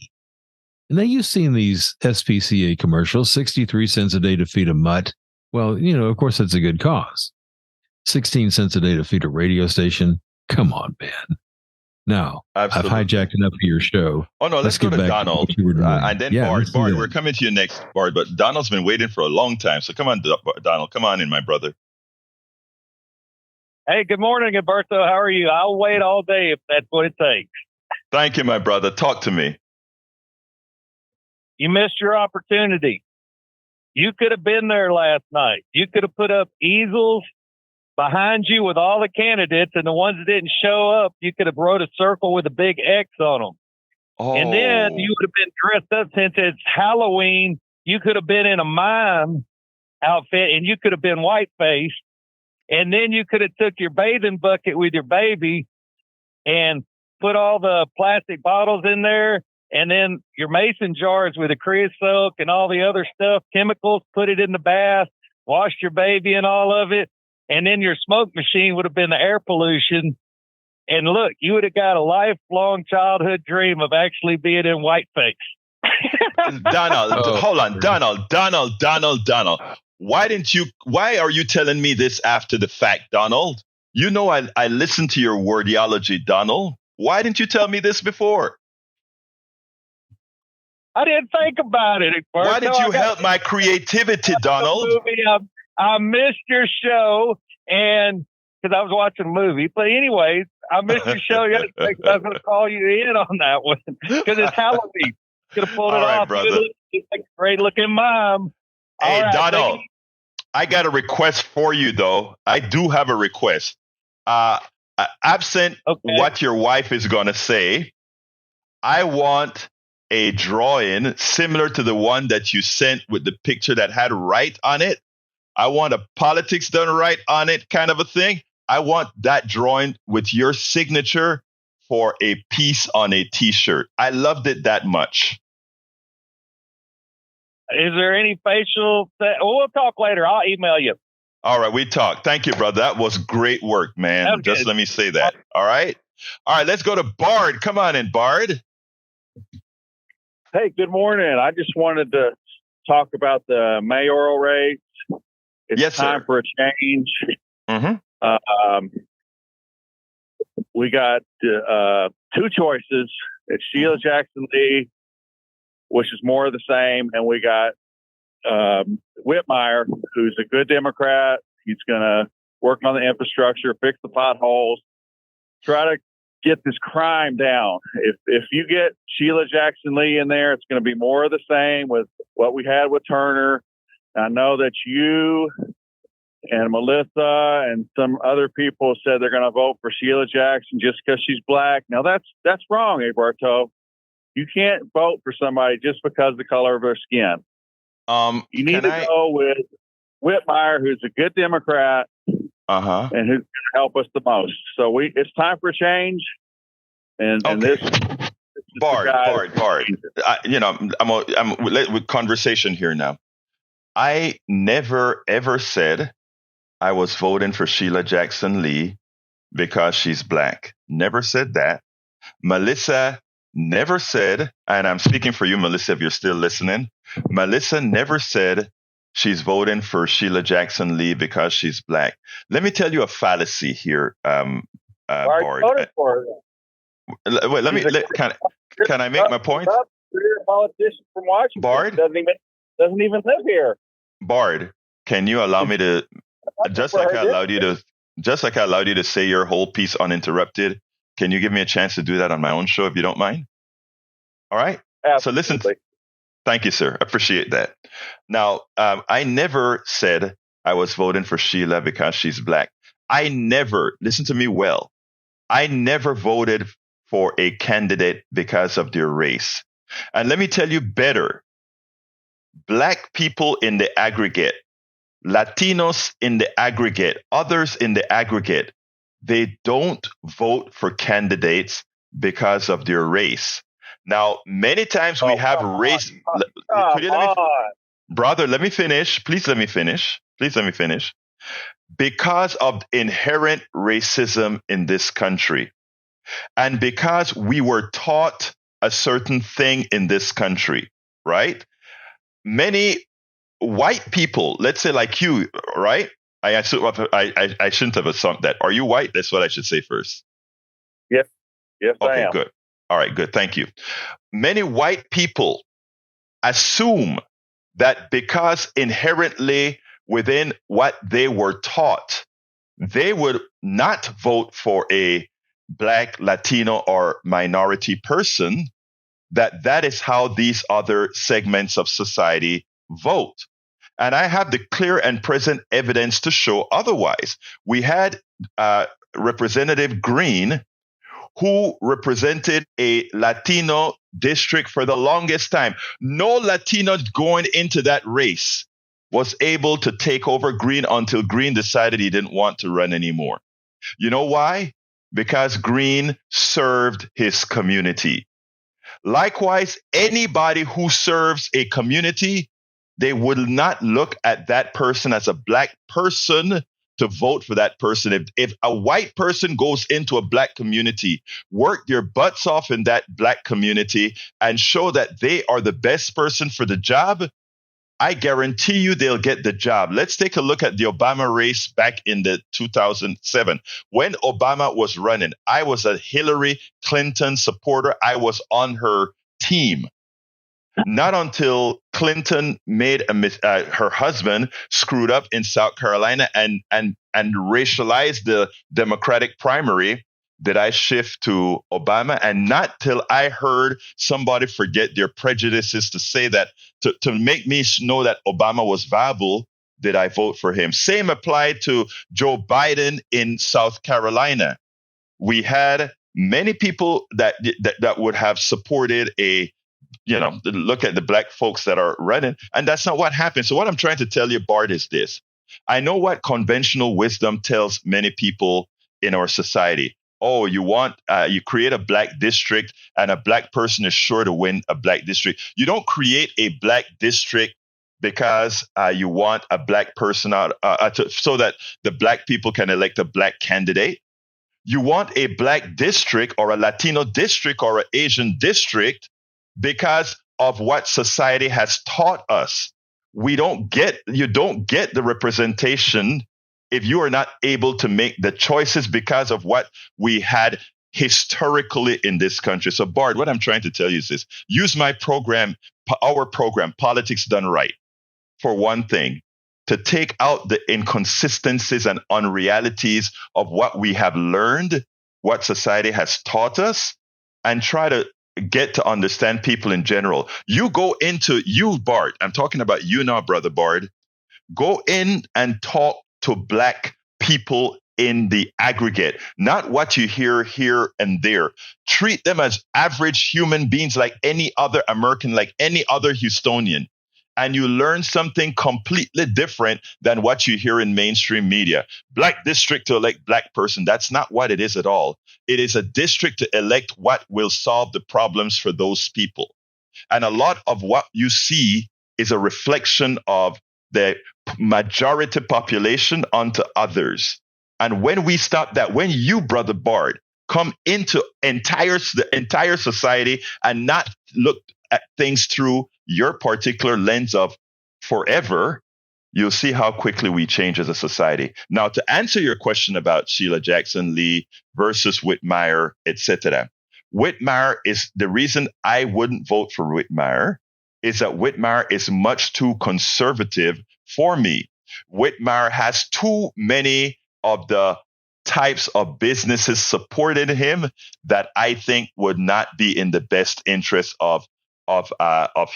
Speaker 2: Now, you've seen these SPCA commercials, 63 cents a day to feed a mutt. Well, of course, that's a good cause. 16 cents a day to feed a radio station. Come on, man. Now, absolutely. I've hijacked enough of your show.
Speaker 1: Oh, no, let's go to Donald. And then Bart, we're coming to you next, Bart. But Donald's been waiting for a long time. So come on, Donald. Come on in, my brother.
Speaker 8: Hey, good morning, Alberto. How are you? I'll wait all day if that's what it takes.
Speaker 1: Thank you, my brother. Talk to me.
Speaker 8: You missed your opportunity. You could have been there last night. You could have put up easels behind you with all the candidates, and the ones that didn't show up, you could have wrote a circle with a big X on them.
Speaker 1: Oh.
Speaker 8: And then you would have been dressed up since it's Halloween. You could have been in a mime outfit, and you could have been white-faced. And then you could have took your bathing bucket with your baby and put all the plastic bottles in there, and then your mason jars with the creosote and all the other stuff, chemicals, put it in the bath, washed your baby and all of it. And then your smoke machine would have been the air pollution. And look, you would have got a lifelong childhood dream of actually being in whiteface.
Speaker 1: Donald, hold on. Donald. Why are you telling me this after the fact, Donald? You know I listened to your wordiology, Donald. Why didn't you tell me this before?
Speaker 8: I didn't think about it.
Speaker 1: Why did you help my creativity, Donald?
Speaker 8: I missed your show, and because I was watching a movie. But anyways, I missed your show yesterday because I was going to call you in on that one because it's Halloween. Could have pulled it off,
Speaker 1: brother.
Speaker 8: It's a great looking mom.
Speaker 1: Hey,
Speaker 8: right,
Speaker 1: Donald, I got a request for you, though. I do have a request. Absent what your wife is going to say, I want a drawing similar to the one that you sent with the picture that had right on it. I want a politics done right on it kind of a thing. I want that drawing with your signature for a piece on a T-shirt. I loved it that much.
Speaker 8: Is there any facial? We'll talk later. I'll email you.
Speaker 1: All right, we talk. Thank you, brother. That was great work, man. Just let me say that. All right. Let's go to Bard. Come on in, Bard.
Speaker 9: Hey, good morning. I just wanted to talk about the mayoral race. It's time for a change.
Speaker 1: Mm-hmm.
Speaker 9: We got two choices. It's Sheila Jackson Lee, which is more of the same, and we got Whitmire, who's a good Democrat. He's going to work on the infrastructure, fix the potholes, try to get this crime down. If you get Sheila Jackson Lee in there, it's going to be more of the same with what we had with Turner. I know that you and Melissa and some other people said they're going to vote for Sheila Jackson just because she's black. Now that's wrong, Alberto. You can't vote for somebody just because of the color of their skin. You need to go with Whitmire, who's a good Democrat, and who's going to help us the most. So it's time for a change. And this
Speaker 1: Bard. I'm with conversation here now. I never ever said I was voting for Sheila Jackson Lee because she's black. Never said that. Melissa never said, and I'm speaking for you, Melissa, if you're still listening. Melissa never said she's voting for Sheila Jackson Lee because she's black. Let me tell you a fallacy here, Bard. Wait, can I make my point?
Speaker 9: You're a politician from Washington.
Speaker 1: Bard
Speaker 9: doesn't even live here.
Speaker 1: Bard, can you allow me to just like I allowed you to say your whole piece uninterrupted? Can you give me a chance to do that on my own show if you don't mind? All right.
Speaker 9: Absolutely.
Speaker 1: So listen. Thank you, sir. Appreciate that. Now, I never said I was voting for Sheila because she's black. Listen to me well. I never voted for a candidate because of their race. And let me tell you better. Black people in the aggregate, Latinos in the aggregate, others in the aggregate, they don't vote for candidates because of their race. Now, many times we have race. Brother, let me finish. Please let me finish. Because of inherent racism in this country, and because we were taught a certain thing in this country, right? Many white people, let's say like you, right? I shouldn't have assumed that. Are you white? That's what I should say first.
Speaker 9: Yes,
Speaker 1: okay,
Speaker 9: I am.
Speaker 1: Good. All right, good. Thank you. Many white people assume that because inherently within what they were taught, they would not vote for a Black, Latino, or minority person, that is how these other segments of society vote. And I have the clear and present evidence to show otherwise. We had Representative Green, who represented a Latino district for the longest time. No Latino going into that race was able to take over Green until Green decided he didn't want to run anymore. You know why? Because Green served his community. Likewise, anybody who serves a community, they will not look at that person as a Black person to vote for that person. If a white person goes into a Black community, work their butts off in that Black community and show that they are the best person for the job, I guarantee you they'll get the job. Let's take a look at the Obama race back in the 2007. When Obama was running, I was a Hillary Clinton supporter. I was on her team. Not until Clinton made her husband screwed up in South Carolina and racialized the Democratic primary did I shift to Obama. And not till I heard somebody forget their prejudices to say that, to make me know that Obama was viable, did I vote for him. Same applied to Joe Biden in South Carolina. We had many people that would have supported look at the Black folks that are running, and that's not what happened. So what I'm trying to tell you, Bart, is this. I know what conventional wisdom tells many people in our society. Oh, you create a Black district and a Black person is sure to win a Black district. You don't create a Black district because you want a Black person out so that the Black people can elect a Black candidate. You want a Black district or a Latino district or an Asian district because of what society has taught us. You don't get the representation if you are not able to make the choices because of what we had historically in this country. So, Bart, what I'm trying to tell you is this. Use my program, our program, Politics Done Right, for one thing, to take out the inconsistencies and unrealities of what we have learned, what society has taught us, and try to get to understand people in general. You, Bart, I'm talking about you now, Brother Bart, go in and talk to Black people in the aggregate, not what you hear here and there. Treat them as average human beings like any other American, like any other Houstonian. And you learn something completely different than what you hear in mainstream media. Black district to elect Black person. That's not what it is at all. It is a district to elect what will solve the problems for those people. And a lot of what you see is a reflection of the majority population onto others. And when we stop that, when you, Brother Bard, come into the entire society and not look at things through your particular lens of forever, you'll see how quickly we change as a society. Now, to answer your question about Sheila Jackson Lee versus Whitmire, etc., Whitmire is the reason I wouldn't vote for Whitmire is that Whitmire is much too conservative for me. Whitmire has too many of the types of businesses supporting him that I think would not be in the best interest of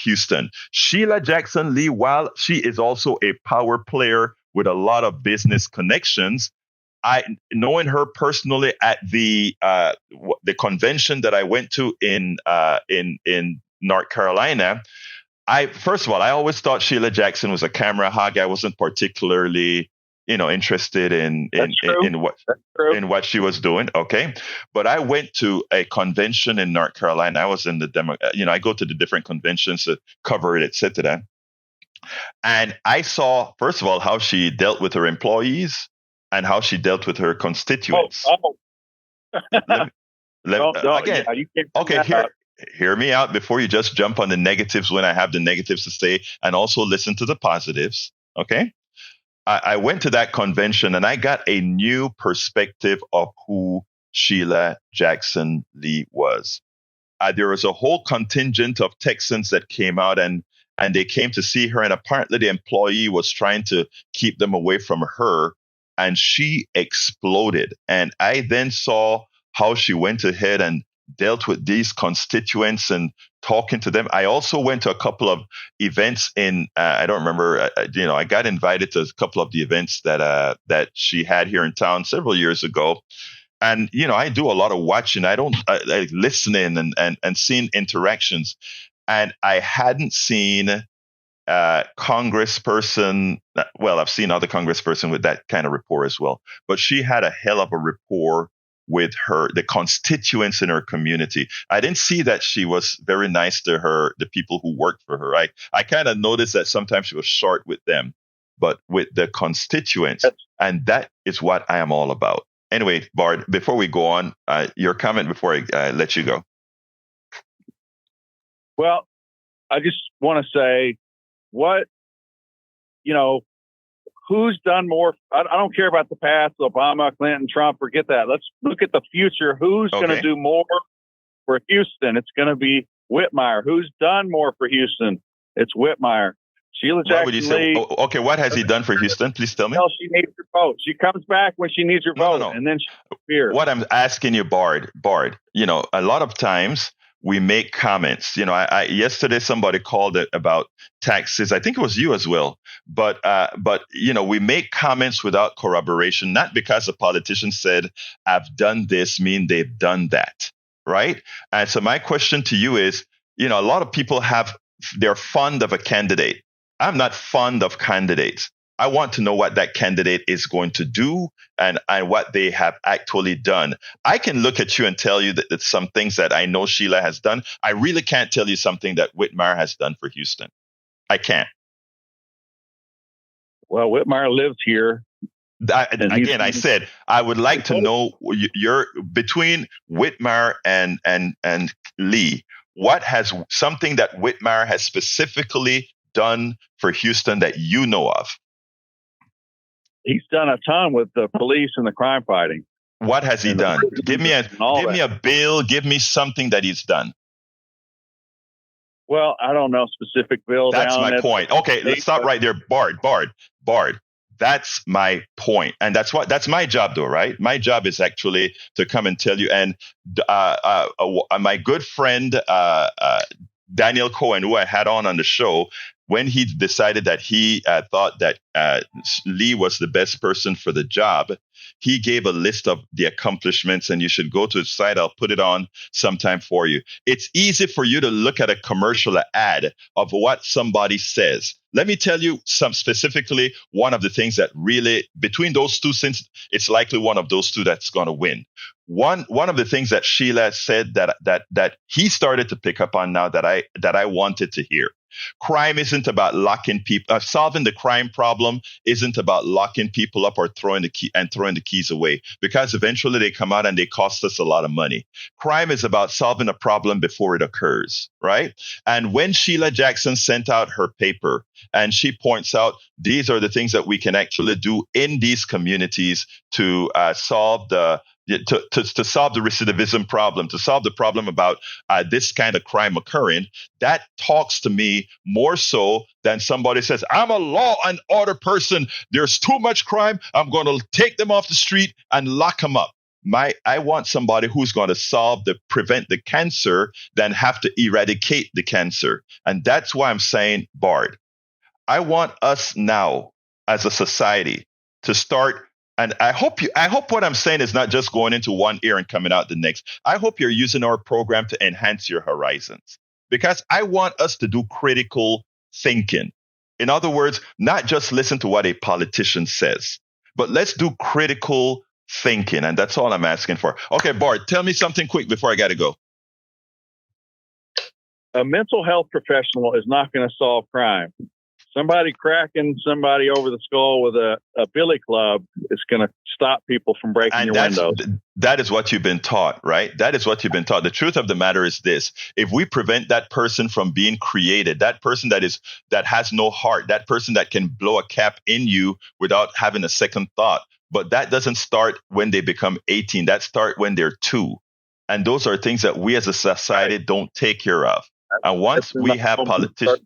Speaker 1: Houston. Sheila Jackson Lee, while she is also a power player with a lot of business connections, knowing her personally at the convention that I went to in North Carolina, first of all, I always thought Sheila Jackson was a camera hog. I wasn't particularly interested in what she was doing. Okay. But I went to a convention in North Carolina. I was in I go to the different conventions to cover it, etc. And I saw, first of all, how she dealt with her employees and how she dealt with her constituents. Hear me out before you just jump on the negatives when I have the negatives to say, and also listen to the positives. Okay. I went to that convention and I got a new perspective of who Sheila Jackson Lee was. There was a whole contingent of Texans that came out and they came to see her, and apparently the employee was trying to keep them away from her and she exploded. And I then saw how she went ahead and dealt with these constituents and talking to them. I also went to a couple of events in, I don't remember, I got invited to a couple of the events that she had here in town several years ago. And, I do a lot of watching. I listening and seeing interactions. And I hadn't seen congressperson. Well, I've seen other congressperson with that kind of rapport as well. But she had a hell of a rapport with the constituents in her community. I didn't see that she was very nice to the people who worked for her. I kind of noticed that sometimes she was short with them, but with the constituents, and that is what I am all about. Anyway, Bard, before we go on, your comment before I let you go.
Speaker 9: Well, I just want to say who's done more? I don't care about the past, Obama, Clinton, Trump, forget that. Let's look at the future. Who's going to do more for Houston? It's going to be Whitmire. Who's done more for Houston? It's Whitmire. Sheila Jackson Lee.
Speaker 1: Okay, what has he done for Houston? Please tell me.
Speaker 9: Well, she needs your vote. She comes back when she needs your vote,
Speaker 1: No.
Speaker 9: and then she appears.
Speaker 1: What I'm asking you, Bard, a lot of times we make comments. Yesterday somebody called it about taxes. I think it was you as well. But we make comments without corroboration, not because a politician said, I've done this, mean they've done that. Right. And so my question to you is, a lot of people they're fond of a candidate. I'm not fond of candidates. I want to know what that candidate is going to do and what they have actually done. I can look at you and tell you that some things that I know Sheila has done. I really can't tell you something that Whitmire has done for Houston. I can't.
Speaker 9: Well, Whitmire lives here.
Speaker 1: I said I would like to know between Whitmire and Lee, what has something that Whitmire has specifically done for Houston that you know of?
Speaker 9: He's done a ton with the police and the crime fighting.
Speaker 1: What has he done? Give me a bill. Give me something that he's done.
Speaker 9: Well, I don't know specific bill.
Speaker 1: That's my point. Okay, let's stop right there. Bard. That's my point. And that's my job though, right? My job is actually to come and tell you. And my good friend, Daniel Cohen, who I had on the show, when he decided that he thought that Lee was the best person for the job, he gave a list of the accomplishments, and you should go to his site. I'll put it on sometime for you. It's easy for you to look at a commercial ad of what somebody says. Let me tell you specifically one of the things that really, between those two, since it's likely one of those two that's going to win. One of the things that Sheila said that he started to pick up on now that I wanted to hear. Crime isn't about locking people. Solving the crime problem isn't about locking people up or throwing the keys away, because eventually they come out and they cost us a lot of money. Crime is about solving a problem before it occurs, right? And when Sheila Jackson sent out her paper and she points out these are the things that we can actually do in these communities to solve the recidivism problem, to solve the problem about this kind of crime occurring, that talks to me more so than somebody says, I'm a law and order person. There's too much crime. I'm going to take them off the street and lock them up. I want somebody who's going to prevent the cancer than have to eradicate the cancer. And that's why I'm saying, Bard, I want us now as a society to start. And I hope what I'm saying is not just going into one ear and coming out the next. I hope you're using our program to enhance your horizons, because I want us to do critical thinking. In other words, not just listen to what a politician says, but let's do critical thinking. And that's all I'm asking for. Okay, Bart, tell me something quick before I got to go.
Speaker 9: A mental health professional is not going to solve crime. Somebody cracking somebody over the skull with a billy club is going to stop people from breaking your windows.
Speaker 1: That is what you've been taught, right? That is what you've been taught. The truth of the matter is this: if we prevent that person from being created, that person that has no heart, that person that can blow a cap in you without having a second thought, but that doesn't start when they become 18. That starts when they're 2. And those are things that we as a society don't take care of. And once we have politicians,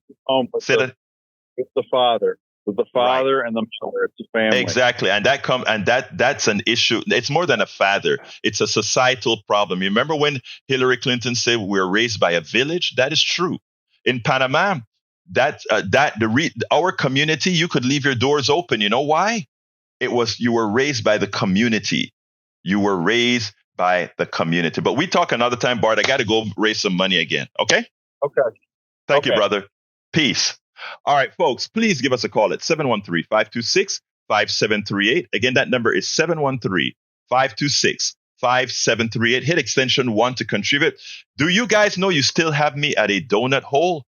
Speaker 9: it's the father. with the father and the mother. It's a family.
Speaker 1: Exactly. And that's an issue. It's more than a father. It's a societal problem. You remember when Hillary Clinton said we're raised by a village? That is true. In Panama, our community, you could leave your doors open. You know why? You were raised by the community. You were raised by the community. But we talk another time, Bart. I got to go raise some money again. Okay?
Speaker 9: Okay.
Speaker 1: Thank you, brother. Peace. All right, folks, please give us a call at 713-526-5738. Again, that number is 713-526-5738. Hit extension 1 to contribute. Do you guys know you still have me at a donut hole?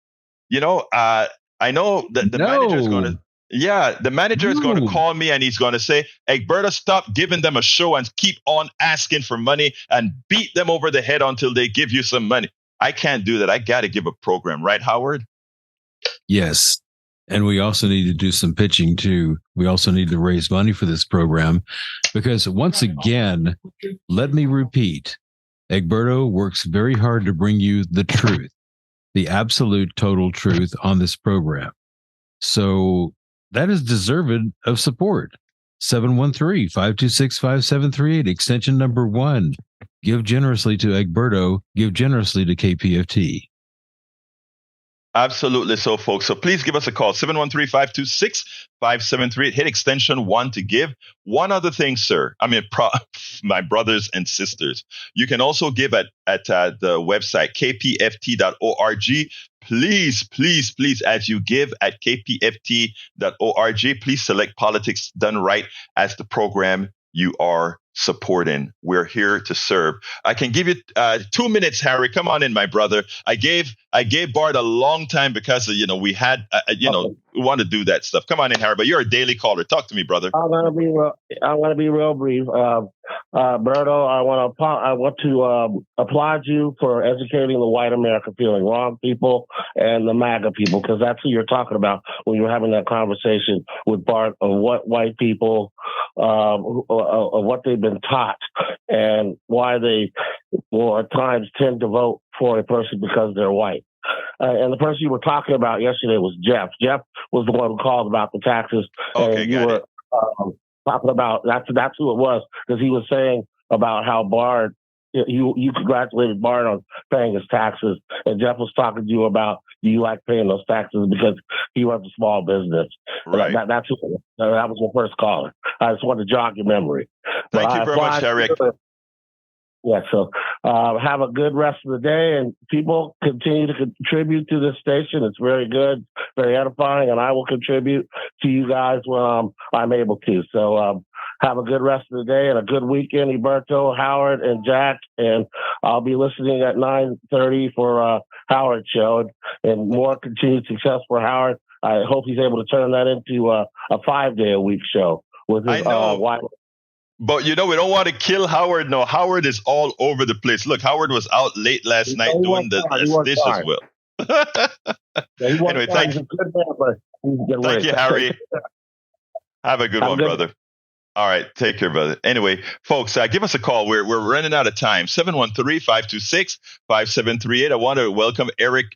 Speaker 1: You know, I know that the manager is going to. Yeah, the manager is going to call me and he's going to say, Egberto, stop giving them a show and keep on asking for money and beat them over the head until they give you some money. I can't do that. I got to give a program, right, Howard?
Speaker 2: Yes. And we also need to do some pitching too. We also need to raise money for this program because once again, let me repeat, Egberto works very hard to bring you the truth, the absolute total truth on this program. So that is deserved of support. 713-526-5738, extension number 1. Give generously to Egberto. Give generously to KPFT.
Speaker 1: Absolutely so, folks. So please give us a call, 713-526-5738. Hit extension 1 to give. One other thing, sir. My brothers and sisters. You can also give at the website, kpft.org. Please, as you give at kpft.org, please select Politics Done Right as the program you are supporting. We're here to serve. I can give you 2 minutes, Harry. Come on in, my brother. I gave Bart a long time because we had we want to do that stuff. Come on in, Harry. But you're a daily caller. Talk to me, brother.
Speaker 10: I'm gonna be real brief. Berto, I want to applaud you for educating the white America feeling wrong people and the MAGA people, because that's who you're talking about when you're having that conversation with Bart of what white people, of what they've been taught and why they will at times tend to vote for a person because they're white. And the person you were talking about yesterday was Jeff. Jeff was the one who called about the taxes.
Speaker 1: Okay,
Speaker 10: and you were talking about that's who it was, because he was saying about how Bard, you congratulated Bard on paying his taxes, and Jeff was talking to you about, do you like paying those taxes because he runs a small business.
Speaker 1: Right.
Speaker 10: That was my first caller. I just wanted to jog your memory.
Speaker 1: Thank you very much, Eric.
Speaker 10: Yeah, so have a good rest of the day, and people continue to contribute to this station. It's very good, very edifying, and I will contribute to you guys when I'm able to. So have a good rest of the day and a good weekend, Egberto, Howard, and Jack. And I'll be listening at 9:30 for Howard's show, and more continued success for Howard. I hope he's able to turn that into a 5-day-a-week show with his wife.
Speaker 1: But we don't want to kill Howard. No, Howard is all over the place. Look, Howard was out late last night doing the dish as well. Anyway, thank you, Harry. Have a good one, brother. All right, take care, brother. Anyway, folks, give us a call. We're running out of time. 713-526-5738. I want to welcome Eric,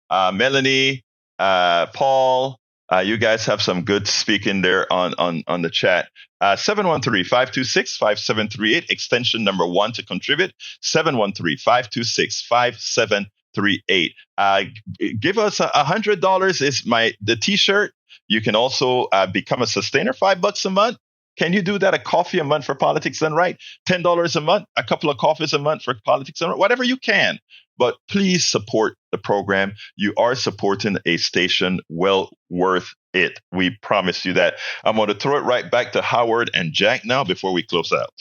Speaker 1: Melanie, Paul. You guys have some good speaking there on the chat. 713-526-5738, extension number 1 to contribute. 713-526-5738. Give us $100 is the t-shirt. You can also become a sustainer, $5 a month. Can you do that? A coffee a month for Politics Done Right? $10 a month, a couple of coffees a month for Politics Done Right? Whatever you can. But please support the program. You are supporting a station well worth it. We promise you that. I'm going to throw it right back to Howard and Jack now before we close out.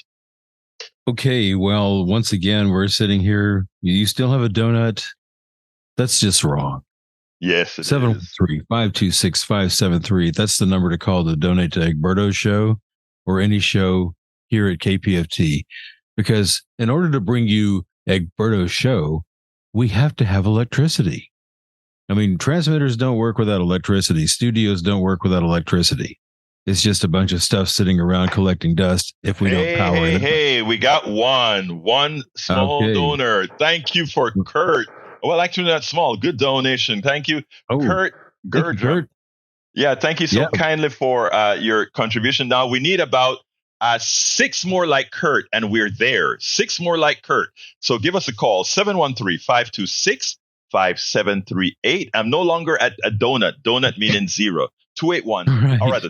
Speaker 2: Okay, well, once again, we're sitting here. You still have a donut? That's just wrong.
Speaker 1: Yes, it
Speaker 2: 713-526-5738. That's the number to call to donate to Egberto's show or any show here at KPFT. Because in order to bring you Egberto's show, we have to have electricity. I mean, transmitters don't work without electricity. Studios don't work without electricity. It's just a bunch of stuff sitting around collecting dust if we don't power it.
Speaker 1: Hey, we got one small donor. Thank you for Kurt. Well, actually, not small. Good donation. Thank you, Kurt Gurdra. Yeah, thank you so kindly for your contribution. Now we need about 6 more like Kurt, and we're there. 6 more like Kurt. So give us a call, 713-526-5738. I'm no longer at a donut meaning 0. 281.
Speaker 2: Right.
Speaker 1: All right,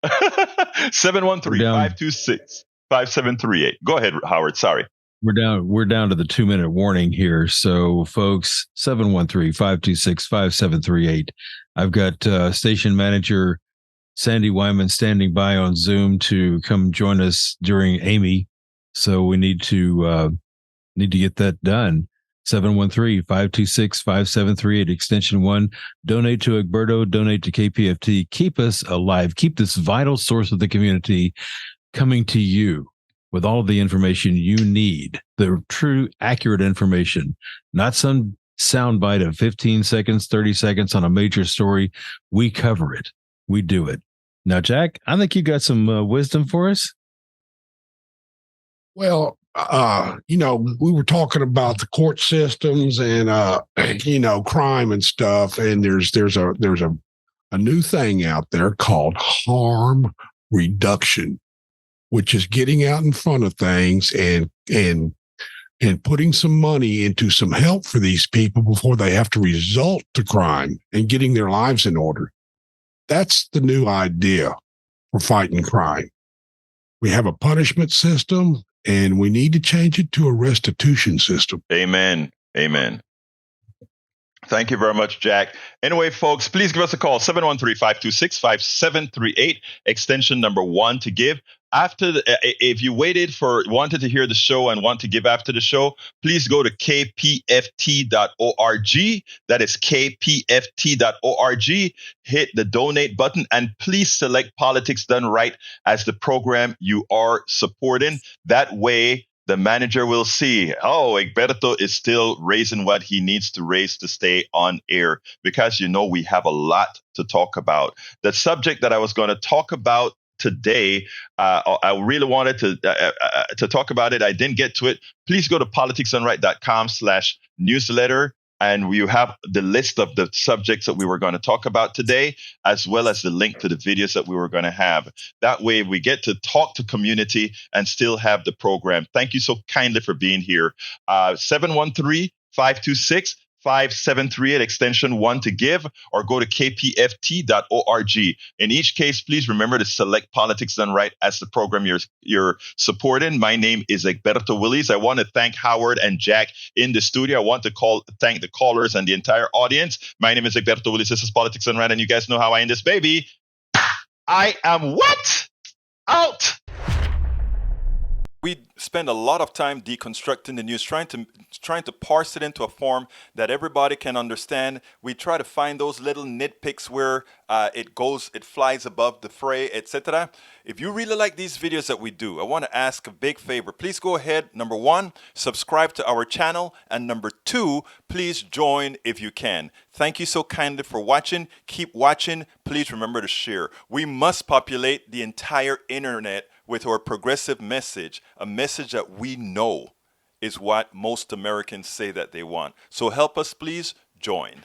Speaker 1: 713-526-5738. Go ahead, Howard. Sorry.
Speaker 2: We're down to the 2-minute warning here. So folks, 713-526-5738. I've got station manager Sandy Wyman standing by on Zoom to come join us during Amy. So we need to get that done. 713-526-5738, extension 1. Donate to Egberto, donate to KPFT. Keep us alive. Keep this vital source of the community coming to you with all of the information you need, the true, accurate information, not some soundbite of 15 seconds, 30 seconds on a major story. We cover it. We do it. Now, Jack, I think you got some wisdom for us.
Speaker 3: Well, we were talking about the court systems and crime and stuff, and there's a new thing out there called harm reduction, which is getting out in front of things and putting some money into some help for these people before they have to resort to crime and getting their lives in order. That's the new idea for fighting crime. We have a punishment system, and we need to change it to a restitution system.
Speaker 1: Amen. Amen. Thank you very much, Jack. Anyway, folks, please give us a call, 713-526-5738, extension number 1 to give. If you wanted to hear the show and want to give after the show, please go to kpft.org. That is kpft.org. Hit the donate button and please select Politics Done Right as the program you are supporting. That way, the manager will see, Egberto is still raising what he needs to raise to stay on air, because we have a lot to talk about. The subject that I was going to talk about today, I really wanted to talk about it. I didn't get to it. Please go to politicsdoneright.com/newsletter, and you have the list of the subjects that we were going to talk about today, as well as the link to the videos that we were going to have. That way we get to talk to community and still have the program. Thank you so kindly for being here. 713-526-5738, extension 1 to give, or go to kpft.org. In each case, please remember to select Politics Done Right as the program you're supporting. My name is Egberto Willies. I want to thank Howard and Jack in the studio. I want to thank the callers and the entire audience. My name is Egberto Willies. This is Politics Done Right, and you guys know how I end this baby. I am what? Out! We spend a lot of time deconstructing the news, trying to parse it into a form that everybody can understand. We try to find those little nitpicks where it flies above the fray, etc. If you really like these videos that we do, I want to ask a big favor. Please go ahead. Number 1, subscribe to our channel. And number 2, please join if you can. Thank you so kindly for watching. Keep watching. Please remember to share. We must populate the entire internet with our progressive message, a message that we know is what most Americans say that they want. So help us, please join.